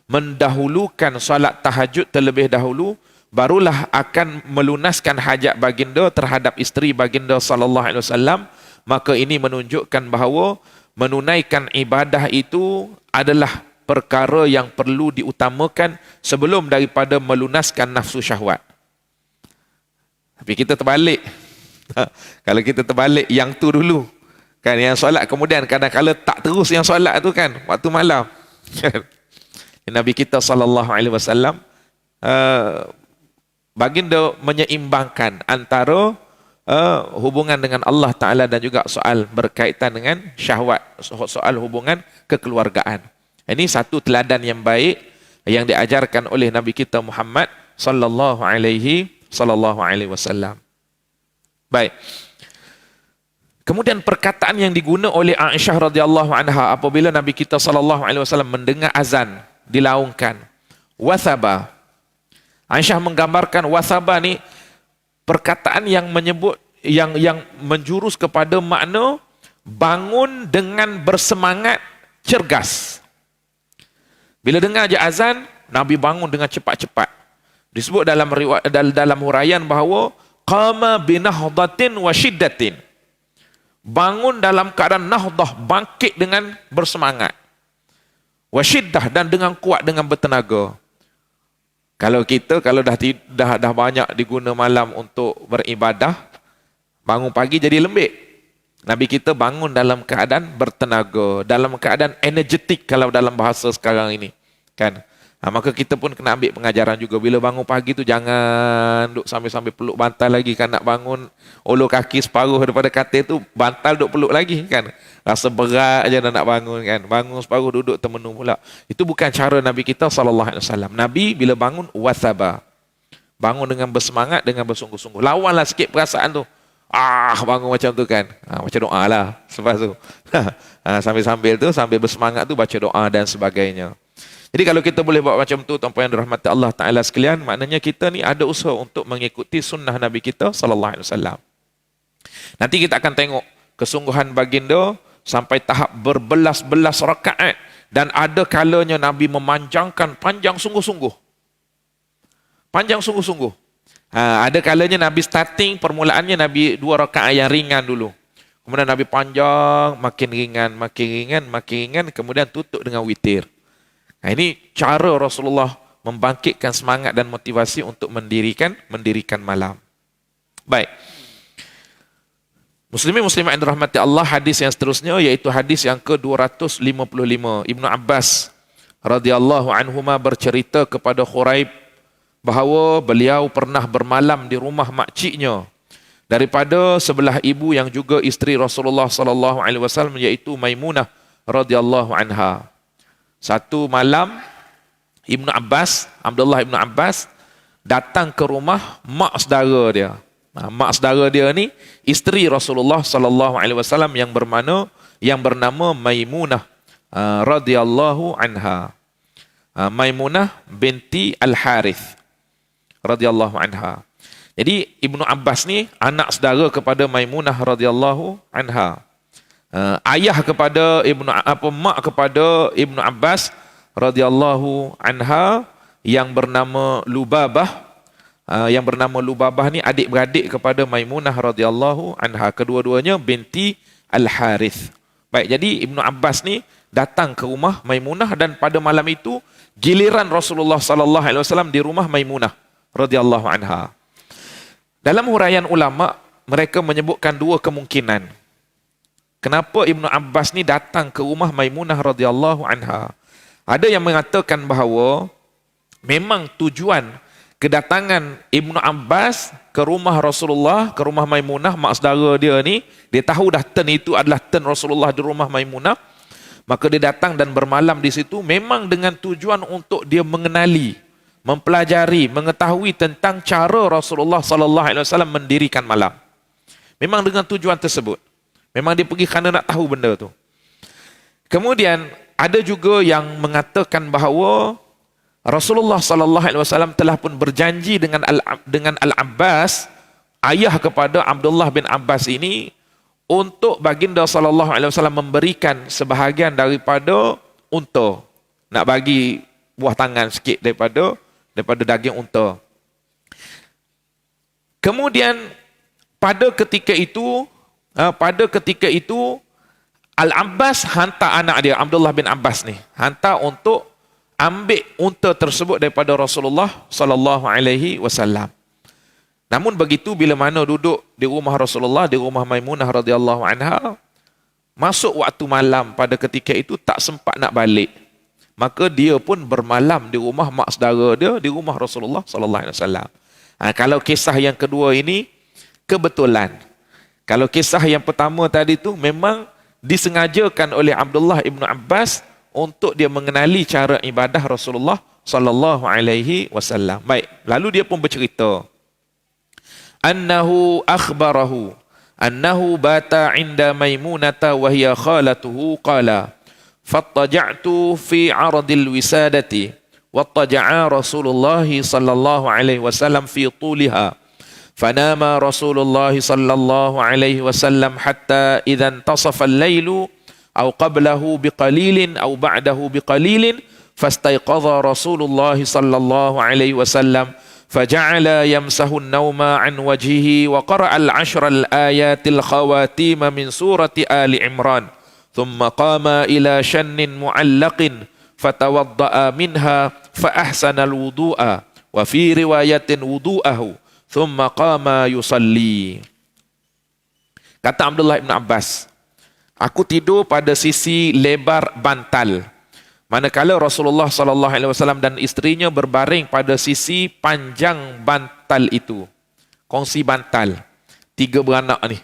mendahulukan salat tahajud terlebih dahulu, barulah akan melunaskan hajat baginda terhadap isteri baginda sallallahu alaihi wasallam. Maka ini menunjukkan bahawa menunaikan ibadah itu adalah perkara yang perlu diutamakan sebelum daripada melunaskan nafsu syahwat. Tapi kita terbalik. Kalau kita terbalik yang tu dulu, kan, yang solat kemudian kadang-kadang tak terus yang solat tu kan waktu malam. Nabi kita sallallahu alaihi wasallam baginda menyeimbangkan antara hubungan dengan Allah Taala dan juga soal berkaitan dengan syahwat, soal hubungan kekeluargaan. Ini satu teladan yang baik yang diajarkan oleh Nabi kita Muhammad sallallahu alaihi wasallam. Baik. Kemudian perkataan yang diguna oleh Aisyah radhiyallahu anha apabila Nabi kita sallallahu alaihi wasallam mendengar azan dilaungkan. Wathaba. Aisyah menggambarkan wathaba ni perkataan yang menyebut yang menjurus kepada makna bangun dengan bersemangat, cergas. Bila dengar je azan, Nabi bangun dengan cepat-cepat. Disebut dalam riwayat, dalam huraian bahawa qama binahdatin wa shiddatin. Bangun dalam keadaan nahdah, bangkit dengan bersemangat. Wa shiddah, dan dengan kuat, dengan bertenaga. Kalau kita dah banyak diguna malam untuk beribadah, bangun pagi jadi lembik. Nabi kita bangun dalam keadaan bertenaga, dalam keadaan energetik kalau dalam bahasa sekarang ini, kan? Maka kita pun kena ambil pengajaran juga. Bila bangun pagi tu jangan duk sambil-sambil peluk bantal lagi, kan? Nak bangun ulur kaki separuh daripada katil tu, bantal duk peluk lagi, kan? Rasa berat je nak bangun, kan? Bangun separuh duduk termenung pula. Itu bukan cara Nabi kita SAW. Nabi bila bangun wathaba, bangun dengan bersemangat, dengan bersungguh-sungguh. Lawanlah sikit perasaan tu. Bangun macam tu, kan? Baca doa lah selepas tu. Sambil-sambil tu, sambil bersemangat tu, baca doa dan sebagainya. Jadi kalau kita boleh buat macam tu, tuan-puan yang dirahmati Allah Ta'ala sekalian, maknanya kita ni ada usaha untuk mengikuti sunnah Nabi kita SAW. Nanti kita akan tengok kesungguhan baginda sampai tahap berbelas-belas rakaat, dan ada kalanya Nabi memanjangkan panjang sungguh-sungguh. Panjang sungguh-sungguh. Ada kalanya Nabi starting, permulaannya Nabi 2 rakaat yang ringan dulu. Kemudian Nabi panjang, makin ringan, kemudian tutup dengan witir. Ini cara Rasulullah membangkitkan semangat dan motivasi untuk mendirikan malam. Baik. Muslimin muslimat yang dirahmati Allah, hadis yang seterusnya iaitu hadis yang ke-255. Ibnu Abbas radhiyallahu anhuma bercerita kepada Khuraib bahawa beliau pernah bermalam di rumah makciknya daripada sebelah ibu yang juga isteri Rasulullah sallallahu alaihi wasallam, iaitu Maimunah radhiyallahu anha. Satu malam Abdullah Ibn Abbas datang ke rumah mak saudara dia. Mak saudara dia ni isteri Rasulullah sallallahu alaihi wasallam yang bernama Maimunah radhiyallahu anha. Maimunah binti Al-Harith radhiyallahu anha. Jadi Ibnu Abbas ni anak saudara kepada Maimunah radhiyallahu anha. Ayah kepada mak kepada Ibnu Abbas radhiyallahu anha yang bernama Lubabah. Yang bernama Lubabah ni adik-beradik kepada Maimunah radhiyallahu anha. Kedua-duanya binti Al-Harith. Baik, jadi Ibnu Abbas ni datang ke rumah Maimunah, dan pada malam itu giliran Rasulullah sallallahu alaihi wasallam di rumah Maimunah radhiyallahu anha. Dalam huraian ulama, mereka menyebutkan 2 kemungkinan. Kenapa Ibnu Abbas ni datang ke rumah Maimunah radhiyallahu anha? Ada yang mengatakan bahawa memang tujuan kedatangan Ibnu Abbas ke rumah Rasulullah, ke rumah Maimunah, mak saudara dia ni, dia tahu dah turn itu adalah turn Rasulullah di rumah Maimunah, maka dia datang dan bermalam di situ memang dengan tujuan untuk dia mengenali, mempelajari, mengetahui tentang cara Rasulullah sallallahu alaihi wasallam mendirikan malam. Memang dengan tujuan tersebut. Memang dia pergi kerana nak tahu benda tu. Kemudian ada juga yang mengatakan bahawa Rasulullah sallallahu alaihi wasallam telah pun berjanji dengan Al-Abbas, ayah kepada Abdullah bin Abbas ini, untuk baginda sallallahu alaihi wasallam memberikan sebahagian daripada unta. Nak bagi buah tangan sikit daripada daging unta. Kemudian pada ketika itu Al-Abbas hantar anak dia, Abdullah bin Abbas ni, hantar untuk ambil unta tersebut daripada Rasulullah sallallahu alaihi wasallam. Namun begitu, bila mana duduk di rumah Rasulullah, di rumah Maimunah radhiyallahu anha, masuk waktu malam pada ketika itu tak sempat nak balik. Maka dia pun bermalam di rumah mak saudara dia, di rumah Rasulullah sallallahu alaihi wasallam. Kalau kisah yang kedua ini kebetulan. Kalau kisah yang pertama tadi tu memang disengajakan oleh Abdullah ibnu Abbas untuk dia mengenali cara ibadah Rasulullah sallallahu alaihi wasallam. Baik, lalu dia pun bercerita. Annahu akhbarahu annahu bata 'inda Maimunata wa hiya khalatuhu qala fattaja'tu fi 'aradil wisadati wattaja'a Rasulullah sallallahu alaihi wasallam fi tuliha fanama Rasulullah sallallahu alaihi wasallam hatta idza intasafa al-lailu aw qablahu biqalilin aw ba'dahu biqalilin fastayqadha Rasulullah sallallahu alaihi wasallam faja'ala yamsahu an-nawma 'an wajhihi wa qara'a al-'ashra al-ayatil khawatim min surati Ali Imran thumma qama ila shannin mu'allaqin fatawadda'a minha fa ahsana al-wudu'a wa fi riwayatin wudu'ahu thumma qama yusalli. Kata Abdullah bin Abbas, aku tidur pada sisi lebar bantal, manakala Rasulullah sallallahu alaihi wasallam dan isterinya berbaring pada sisi panjang bantal itu. Kongsi bantal. Tiga beranak ni.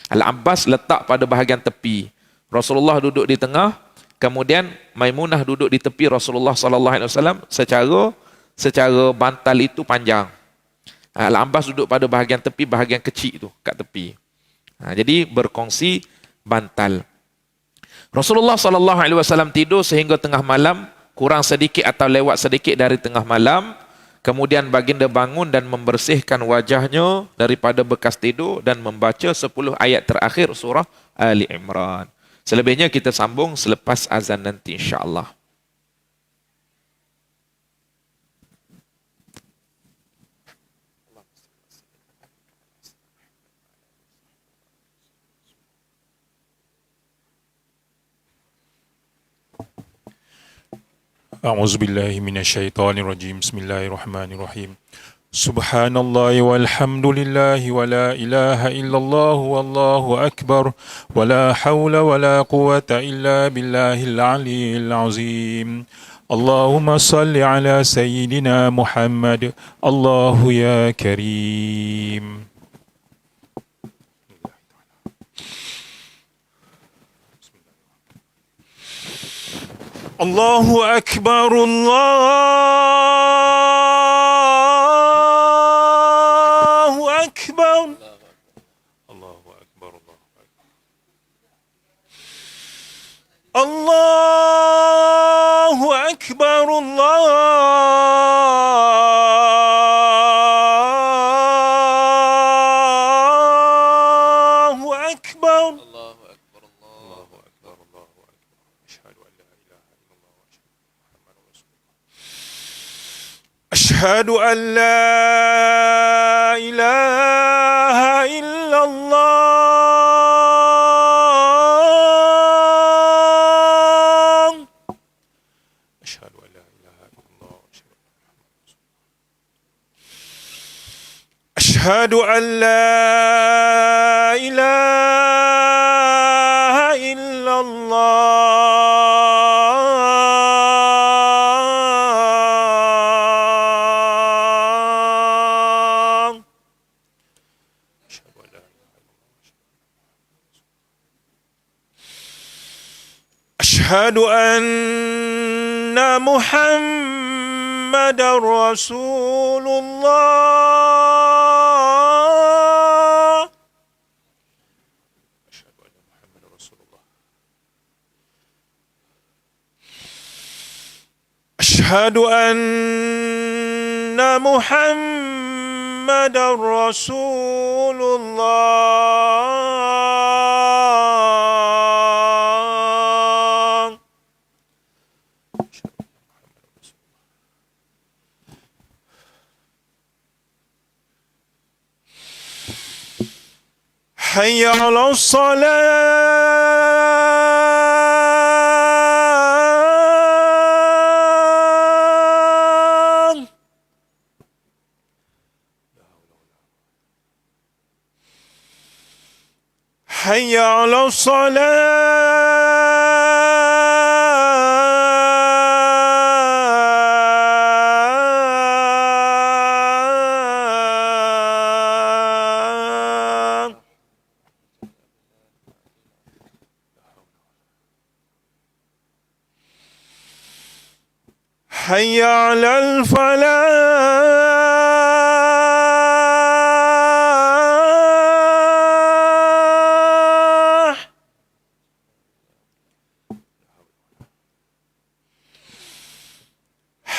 Al-Abbas letak pada bahagian tepi. Rasulullah duduk di tengah, kemudian Maimunah duduk di tepi Rasulullah sallallahu alaihi wasallam secara bantal itu panjang. Al-Abbas duduk pada bahagian tepi, bahagian kecil tu kat tepi. Jadi berkongsi bantal. Rasulullah sallallahu alaihi wasallam tidur sehingga tengah malam, kurang sedikit atau lewat sedikit dari tengah malam. Kemudian baginda bangun dan membersihkan wajahnya daripada bekas tidur dan membaca 10 ayat terakhir surah Ali Imran. Selebihnya kita sambung selepas azan nanti insya-Allah. أعوذ بالله من الشيطان الرجيم بسم الله الرحمن الرحيم سبحان الله والحمد لله ولا إله إلا الله والله أكبر ولا حول ولا قوة إلا بالله العلي العظيم اللهم صل على سيدنا محمد الله يا كريم. الله أكبر الله أكبر الله أكبر الله أكبر الله أكبر أشهد أن لا إله إلا الله أشهد أن لا إله إلا الله أشهد أن لا إله إلا الله أشهد أن محمد رسول الله أشهد أن محمد رسول الله أشهد أن محمد رسول الله حي على الصلاة حي على الصلاة حي على الفلاح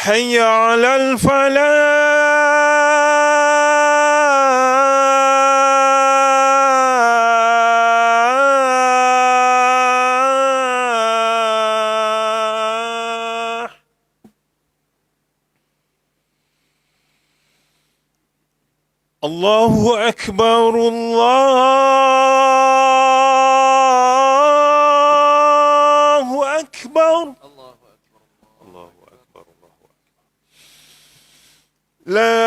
حي على الفلاح. الله أكبر الله أكبر. الله أكبر الله أكبر. لا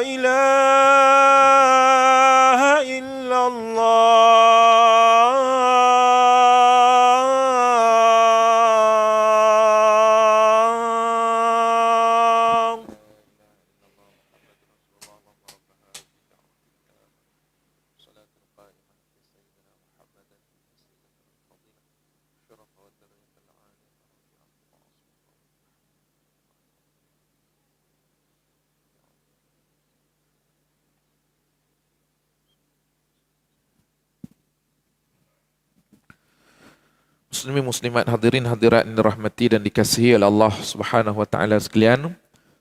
إله إلا الله. Muslimin muslimat hadirin hadirat yang dirahmati dan dikasihi oleh Allah Subhanahu wa taala sekalian.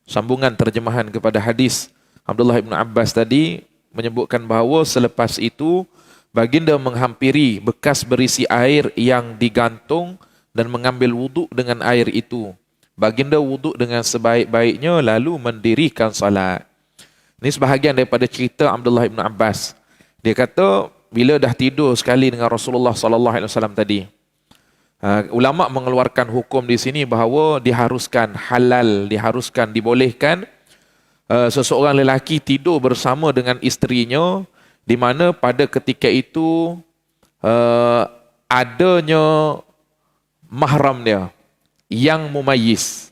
Sambungan terjemahan kepada hadis Abdullah bin Abbas tadi menyebutkan bahawa selepas itu baginda menghampiri bekas berisi air yang digantung dan mengambil wuduk dengan air itu. Baginda wuduk dengan sebaik-baiknya lalu mendirikan salat. Ini sebahagian daripada cerita Abdullah bin Abbas. Dia kata bila dah tidur sekali dengan Rasulullah sallallahu alaihi wasallam tadi. Ulama mengeluarkan hukum di sini bahawa diharuskan halal, diharuskan dibolehkan seseorang lelaki tidur bersama dengan isterinya di mana pada ketika itu adanya mahram dia yang mumayyiz.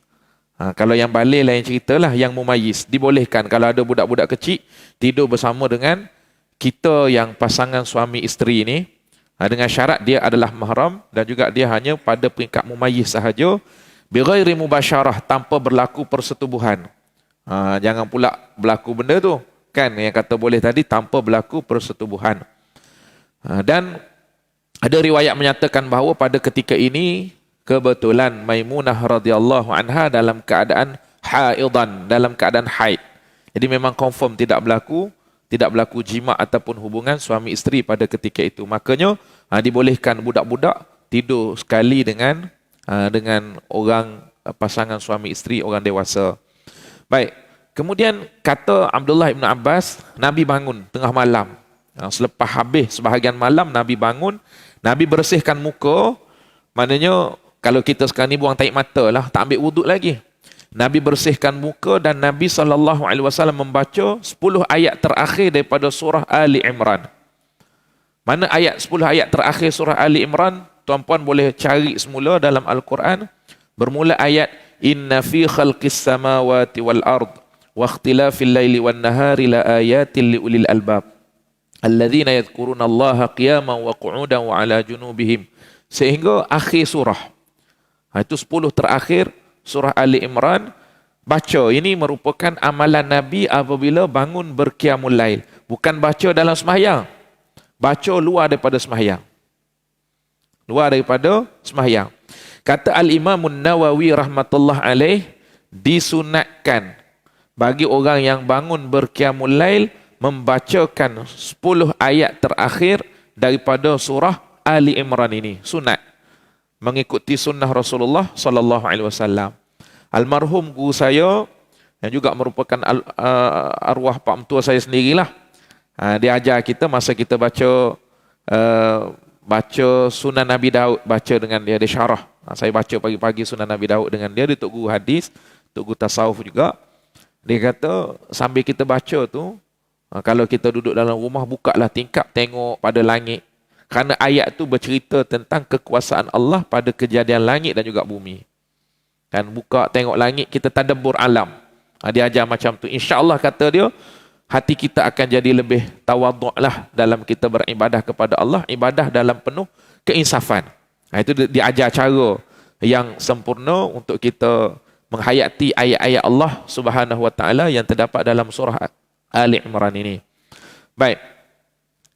Kalau yang balik lain ceritalah, yang mumayyiz dibolehkan kalau ada budak-budak kecil tidur bersama dengan kita yang pasangan suami isteri ini. Dengan syarat dia adalah mahram dan juga dia hanya pada peringkat mumayyiz sahaja, bighairi mubasyarah, tanpa berlaku persetubuhan. Jangan pula berlaku benda tu kan, yang kata boleh tadi tanpa berlaku persetubuhan. Dan ada riwayat menyatakan bahawa pada ketika ini kebetulan Maimunah radhiyallahu anha dalam keadaan haidan, dalam keadaan haid. Jadi memang confirm tidak berlaku jima' ataupun hubungan suami isteri pada ketika itu. Makanya dibolehkan budak-budak tidur sekali dengan orang pasangan suami isteri, orang dewasa. Baik. Kemudian kata Abdullah bin Abbas, Nabi bangun tengah malam. Selepas habis sebahagian malam Nabi bangun, Nabi bersihkan muka. Maknanya kalau kita sekarang ni buang tahi mata lah, tak ambil wuduk lagi. Nabi bersihkan muka dan Nabi SAW membaca 10 ayat terakhir daripada surah Ali Imran. Mana ayat 10 ayat terakhir surah Ali Imran? Tuan-puan boleh cari semula dalam Al-Quran. Bermula ayat Inna fi khalqis samawati wal ard wa ikhtilafil laili wan nahari la ayatin li ulil albab alladzina yadhkuruna Allaha qiyaman wa qu'udan wa ala junubihim, sehingga akhir surah. Itu 10 terakhir surah Ali Imran. Baca, ini merupakan amalan Nabi apabila bangun berqiyamul lail. Bukan baca dalam sembahyang. Baca luar daripada sembahyang. Luar daripada sembahyang. Kata Al-Imam Nawawi rahmatullah alaih, disunatkan bagi orang yang bangun berqiyamul lail membacakan 10 ayat terakhir daripada surah Ali Imran ini. Sunat. Mengikuti sunnah Rasulullah sallallahu alaihi wasallam. Almarhum guru saya yang juga merupakan arwah pak mentua saya sendirilah. Dia ajar kita masa kita baca Sunan Nabi Daud, baca dengan dia syarah. Saya baca pagi-pagi Sunan Nabi Daud dengan dia tok guru hadis, tok guru tasawuf juga. Dia kata sambil kita baca tu, kalau kita duduk dalam rumah, bukalah tingkap tengok pada langit. Kerana ayat tu bercerita tentang kekuasaan Allah pada kejadian langit dan juga bumi. Kan buka tengok langit, kita tadabbur alam. Dia ajar macam tu. InsyaAllah kata dia, hati kita akan jadi lebih tawaduk lah dalam kita beribadah kepada Allah. Ibadah dalam penuh keinsafan. Itu dia ajar cara yang sempurna untuk kita menghayati ayat-ayat Allah Subhanahu Wa Taala yang terdapat dalam surah Ali Imran ini. Baik.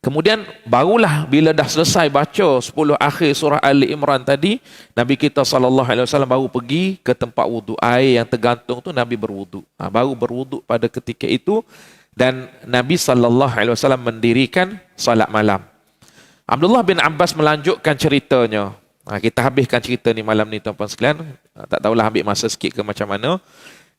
Kemudian barulah bila dah selesai baca 10 akhir surah Ali Imran tadi, Nabi kita SAW baru pergi ke tempat wuduk. Air yang tergantung tu Nabi berwuduk. Baru berwuduk pada ketika itu, dan Nabi SAW mendirikan salat malam. Abdullah bin Abbas melanjutkan ceritanya. Kita habiskan cerita ni malam ni tuan-tuan sekalian. Tak tahulah ambil masa sikit ke macam mana.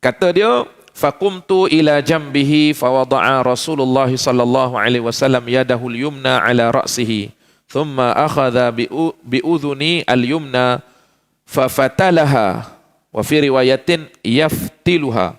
Kata dia, faqumtu ila jambihi fawada'a Rasulullah sallallahu alaihi wasallam yadahu al-yumna ala ra'sihi thumma akhadha bi'udhuni al-yumna fafatalaha wa fi riwayatin yaftiluha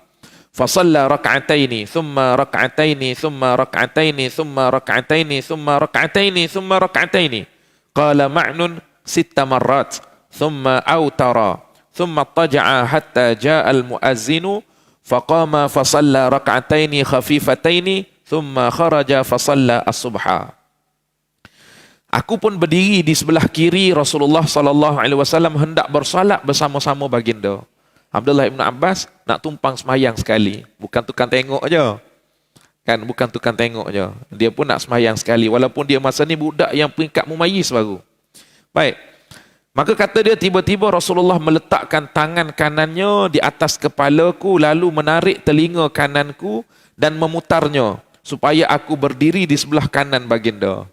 fasalla rak'ataini thumma rak'ataini thumma rak'ataini thumma rak'ataini thumma rak'ataini thumma rak'ataini qala ma'nun 6 marrat thumma awtara thumma taja'a hatta ja'a al-muazzinu faqama fasalla rak'ataini khafifataini thumma kharaja fasalla as-subha. Aku pun berdiri di sebelah kiri Rasulullah sallallahu alaihi wasallam hendak bersolat bersama-sama baginda. Abdullah bin Abbas nak tumpang semayang sekali, bukan tukang tengok aja. Kan, bukan tukang tengok aja. Dia pun nak semayang sekali walaupun dia masa ni budak yang peringkat mumayyiz baru. Baik. Maka kata dia, tiba-tiba Rasulullah meletakkan tangan kanannya di atas kepalaku lalu menarik telinga kananku dan memutarnya supaya aku berdiri di sebelah kanan baginda.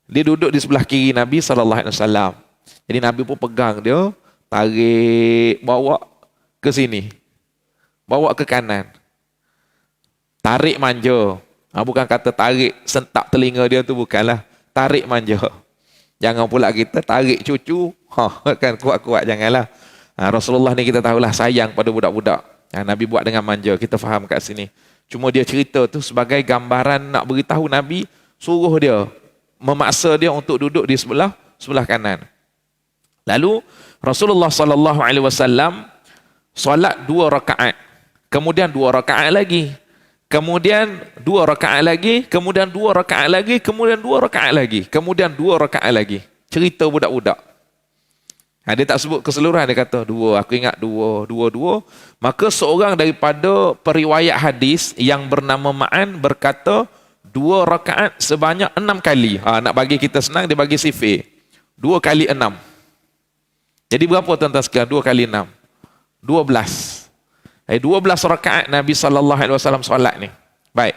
Dia duduk di sebelah kiri Nabi SAW. Jadi Nabi pun pegang dia, tarik, bawa ke sini. Bawa ke kanan. Tarik manja. Bukan kata tarik sentak telinga dia tu, bukanlah. Tarik manja. Jangan pula kita tarik cucu, kan kuat-kuat, janganlah. Rasulullah ni kita tahulah sayang pada budak-budak. Nabi buat dengan manja, kita faham kat sini. Cuma dia cerita tu sebagai gambaran nak beritahu Nabi, suruh dia, memaksa dia untuk duduk di sebelah kanan. Lalu Rasulullah SAW solat 2 rakaat. Kemudian 2 rakaat lagi. Kemudian 2 rakaat lagi, kemudian 2 rakaat lagi, kemudian 2 rakaat lagi, kemudian 2 rakaat lagi. Cerita budak-budak. Dia tak sebut keseluruhan, dia kata 2, aku ingat 2. Maka seorang daripada periwayat hadis yang bernama Ma'an berkata 2 rakaat sebanyak 6 kali. Nak bagi kita senang, dia bagi sifir. 2 kali 6. Jadi berapa tuan-tuan sekalian? 2 kali 6. 12. 12 rakaat Nabi SAW solat ni. Baik.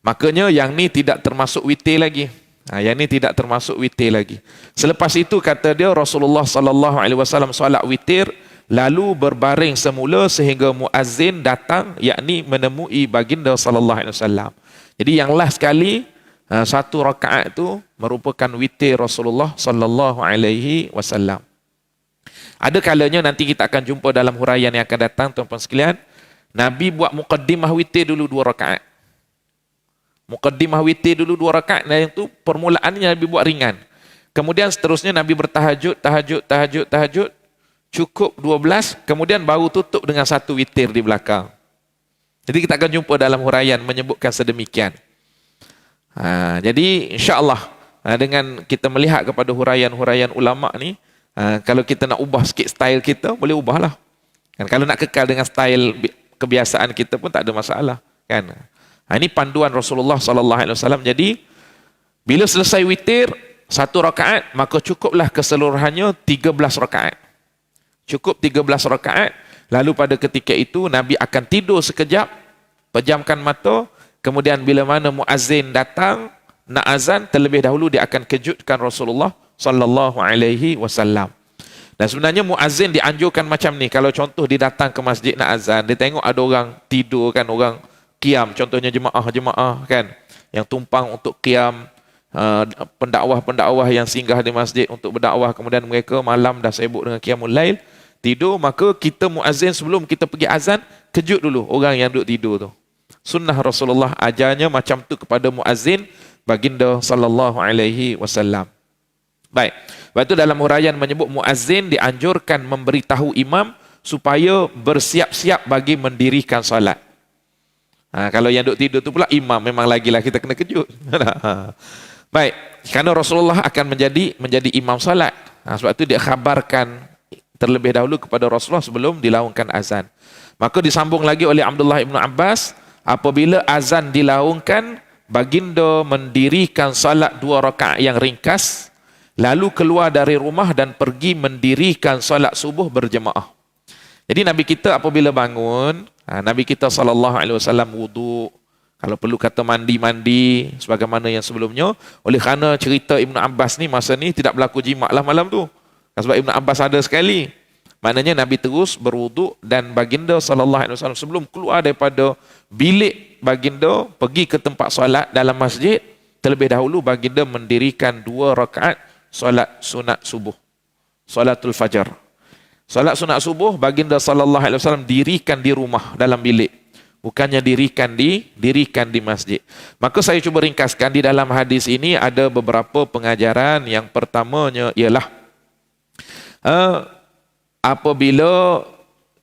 Makanya yang ni tidak termasuk witir lagi. Yang ni tidak termasuk witir lagi. Selepas itu kata dia, Rasulullah SAW solat witir lalu berbaring semula sehingga muazzin datang, yakni menemui baginda SAW. Jadi yang last sekali, 1 rakaat itu merupakan witir Rasulullah SAW. Ada kalanya nanti kita akan jumpa dalam huraian yang akan datang, tuan-tuan sekalian. Nabi buat muqaddimah witir dulu 2 rakaat. Muqaddimah witir dulu 2 rakaat, dan itu permulaannya Nabi buat ringan. Kemudian seterusnya Nabi bertahajud, cukup 12, kemudian baru tutup dengan 1 witir di belakang. Jadi kita akan jumpa dalam huraian menyebutkan sedemikian. Jadi insya-Allah dengan kita melihat kepada huraian-huraian ulama ni, kalau kita nak ubah sikit style kita, boleh ubahlah. Kan, kalau nak kekal dengan style kebiasaan kita pun tak ada masalah. Kan? Ini panduan Rasulullah SAW. Jadi, bila selesai witir, 1 rakaat, maka cukuplah keseluruhannya 13 rakaat. Cukup 13 rakaat. Lalu pada ketika itu, Nabi akan tidur sekejap, pejamkan mata, kemudian bila mana muazzin datang, nak azan, terlebih dahulu dia akan kejutkan Rasulullah SAW. Dan sebenarnya muazzin dianjurkan macam ni. Kalau contoh dia datang ke masjid nak azan, dia tengok ada orang tidur, kan, orang qiyam, contohnya jemaah kan, yang tumpang untuk qiyam, pendakwah-pendakwah yang singgah di masjid untuk berdakwah, kemudian mereka malam dah sibuk dengan qiyamul lail, tidur, maka kita muazzin sebelum kita pergi azan, kejut dulu orang yang duduk tidur tu. Sunnah Rasulullah ajarnya macam tu kepada muazzin baginda SAW. Baik. Lepas itu dalam huraian menyebut muazzin dianjurkan memberitahu imam supaya bersiap-siap bagi mendirikan solat. Kalau yang duduk tidur tu pula imam, memang lagilah kita kena kejut. Baik. Kerana Rasulullah akan menjadi imam solat. Sebab itu dia khabarkan terlebih dahulu kepada Rasulullah sebelum dilaungkan azan. Maka disambung lagi oleh Abdullah bin Abbas, apabila azan dilaungkan, baginda mendirikan salat 2 rakaat yang ringkas, lalu keluar dari rumah dan pergi mendirikan salat subuh berjemaah. Jadi Nabi kita apabila bangun, Nabi kita SAW wuduk, kalau perlu kata mandi sebagaimana yang sebelumnya. Oleh kerana cerita Ibn Abbas ni masa ni tidak berlaku jimat lah malam tu. Sebab Ibn Abbas ada sekali. Maknanya Nabi terus berwuduk dan baginda SAW sebelum keluar daripada bilik baginda pergi ke tempat solat dalam masjid, terlebih dahulu baginda mendirikan 2 rakaat solat sunat subuh, solatul fajar. Solat sunat subuh baginda SAW dirikan di rumah dalam bilik, bukannya dirikan di masjid. Maka saya cuba ringkaskan di dalam hadis ini ada beberapa pengajaran. Yang pertamanya ialah apabila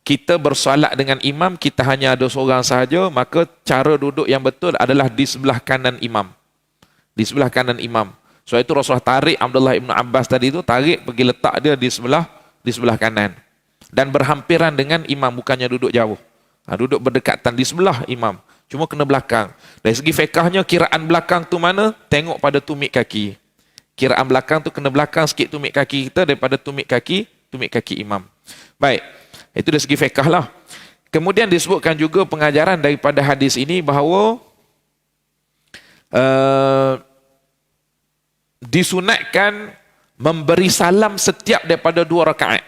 kita bersolat dengan imam, kita hanya ada seorang sahaja, maka cara duduk yang betul adalah di sebelah kanan imam. Di sebelah kanan imam. Sebab itu Rasulullah tarik Abdullah ibn Abbas tadi itu, tarik pergi letak dia di sebelah kanan. Dan berhampiran dengan imam, bukannya duduk jauh. Duduk berdekatan di sebelah imam. Cuma kena belakang. Dari segi fiqahnya, kiraan belakang tu mana? Tengok pada tumit kaki. Kiraan belakang tu kena belakang sikit tumit kaki kita daripada tumit kaki imam. Baik, itu dari segi fiqh lah. Kemudian disebutkan juga pengajaran daripada hadis ini bahawa disunatkan memberi salam setiap daripada 2 rakaat.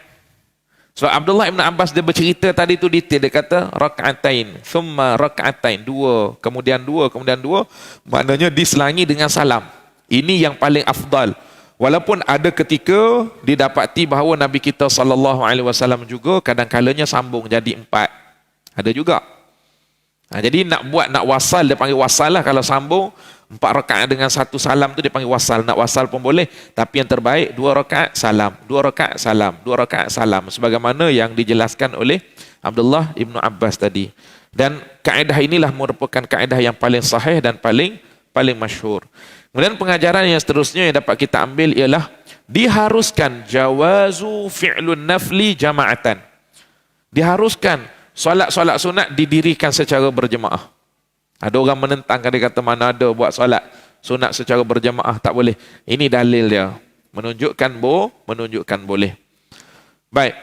So Abdullah ibn Abbas dia bercerita tadi tu detail, dia kata rakaatain, thumma rakaatain, 2, kemudian 2, maknanya diselangi dengan salam. Ini yang paling afdal. Walaupun ada ketika didapati bahawa Nabi kita SAW juga kadang-kalanya sambung jadi 4. Ada juga. Jadi nak wasal, dia panggil wasal lah. Kalau sambung 4 rakaat dengan 1 salam tu dia panggil wasal. Nak wasal pun boleh. Tapi yang terbaik 2 rakaat salam, 2 rakaat salam, 2 rakaat salam. Sebagaimana yang dijelaskan oleh Abdullah ibn Abbas tadi. Dan kaedah inilah merupakan kaedah yang paling sahih dan paling masyhur. Kemudian pengajaran yang seterusnya yang dapat kita ambil ialah diharuskan jawazu fi'lun nafli jama'atan. Diharuskan solat-solat sunat didirikan secara berjemaah. Ada orang menentang, dia kata mana ada buat solat sunat secara berjemaah, tak boleh. Ini dalil dia. Menunjukkan boleh. Baik.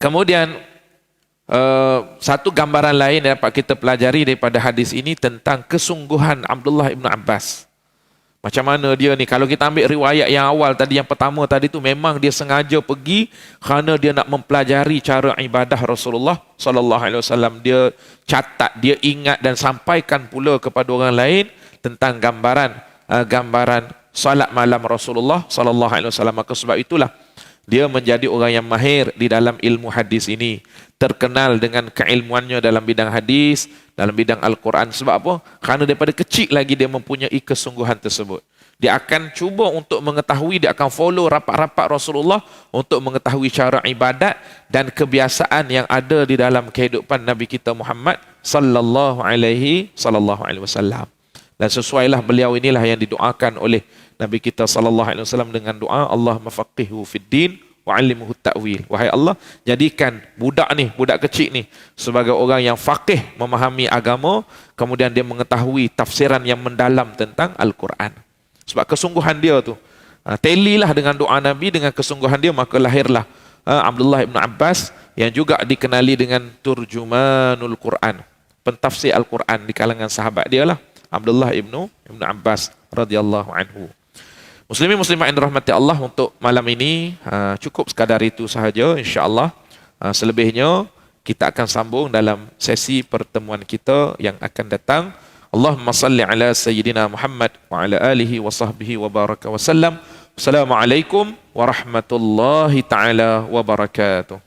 Kemudian satu gambaran lain yang dapat kita pelajari daripada hadis ini tentang kesungguhan Abdullah ibn Abbas. Macam mana dia ni, kalau kita ambil riwayat yang awal tadi, yang pertama tadi tu, memang dia sengaja pergi kerana dia nak mempelajari cara ibadah Rasulullah SAW. Dia catat, dia ingat dan sampaikan pula kepada orang lain tentang gambaran salat malam Rasulullah SAW. Maka sebab itulah dia menjadi orang yang mahir di dalam ilmu hadis ini, terkenal dengan keilmuannya dalam bidang hadis, dalam bidang Al-Quran. Sebab apa? Kerana daripada kecil lagi dia mempunyai kesungguhan tersebut. Dia akan cuba untuk mengetahui, dia akan follow rapat-rapat Rasulullah untuk mengetahui cara ibadat dan kebiasaan yang ada di dalam kehidupan Nabi kita Muhammad sallallahu alaihi wasallam. Dan sesuailah beliau inilah yang didoakan oleh Nabi kita SAW dengan doa Allahumma faqihu fid din wa 'allimhu ta'wil. Wahai Allah, jadikan budak kecil ni sebagai orang yang faqih, memahami agama, kemudian dia mengetahui tafsiran yang mendalam tentang Al-Quran. Sebab kesungguhan dia tu, telilah dengan doa Nabi, dengan kesungguhan dia, maka lahirlah Abdullah ibn Abbas yang juga dikenali dengan turjumanul Quran, pentafsir Al-Quran di kalangan sahabat dia lah, Abdullah ibn Abbas radhiyallahu anhu. Muslimin muslimat yang dirahmati Allah, untuk malam ini cukup sekadar itu sahaja insya-Allah. Selebihnya kita akan sambung dalam sesi pertemuan kita yang akan datang. Allahumma salli ala sayyidina Muhammad wa ala alihi wa sahbihi wa baraka wa sallam. Assalamualaikum warahmatullahi taala wabarakatuh.